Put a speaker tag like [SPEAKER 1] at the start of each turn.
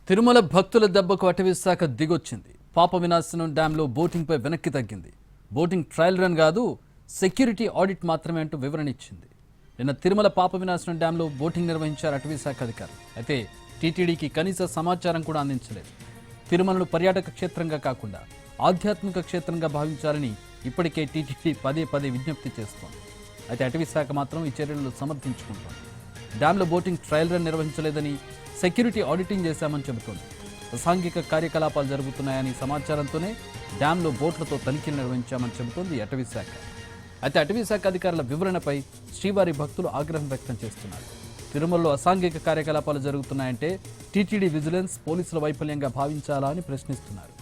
[SPEAKER 1] తిరుమల భక్తుల దెబ్బకు అటవీ శాఖ దిగొచ్చింది. పాప వినాశనం డ్యాంలో బోటింగ్పై వెనక్కి తగ్గింది. బోటింగ్ ట్రయల్ రన్ కాదు, సెక్యూరిటీ ఆడిట్ మాత్రమే అంటూ వివరణ ఇచ్చింది. నిన్న తిరుమల పాప వినాశనం డ్యాంలో బోటింగ్ నిర్వహించారు అటవీ శాఖ అధికారులు. అయితే టీటీడీకి కనీస సమాచారం కూడా అందించలేదు. తిరుమలను పర్యాటక క్షేత్రంగా కాకుండా ఆధ్యాత్మిక క్షేత్రంగా భావించాలని ఇప్పటికే టీటీడీ పదే పదే విజ్ఞప్తి చేస్తోంది. అయితే అటవీ శాఖ మాత్రం ఈ చర్యలను సమర్థించుకుంటోంది. డ్యాంలో బోటింగ్ ట్రయల్ రన్ నిర్వహించలేదని, సెక్యూరిటీ ఆడిటింగ్ చేశామని చెబుతోంది. అసాంఘిక కార్యకలాపాలు జరుగుతున్నాయని సమాచారంతోనే డ్యాంలో బోట్లతో తనిఖీలు నిర్వహించామని చెబుతోంది అటవీ శాఖ. అయితే అటవీ శాఖ అధికారుల వివరణపై శ్రీవారి భక్తులు ఆగ్రహం వ్యక్తం చేస్తున్నారు. తిరుమలలో అసాంఘిక కార్యకలాపాలు జరుగుతున్నాయంటే టీటీడీ విజిలెన్స్, పోలీసుల వైఫల్యంగా భావించాలా అని ప్రశ్నిస్తున్నారు.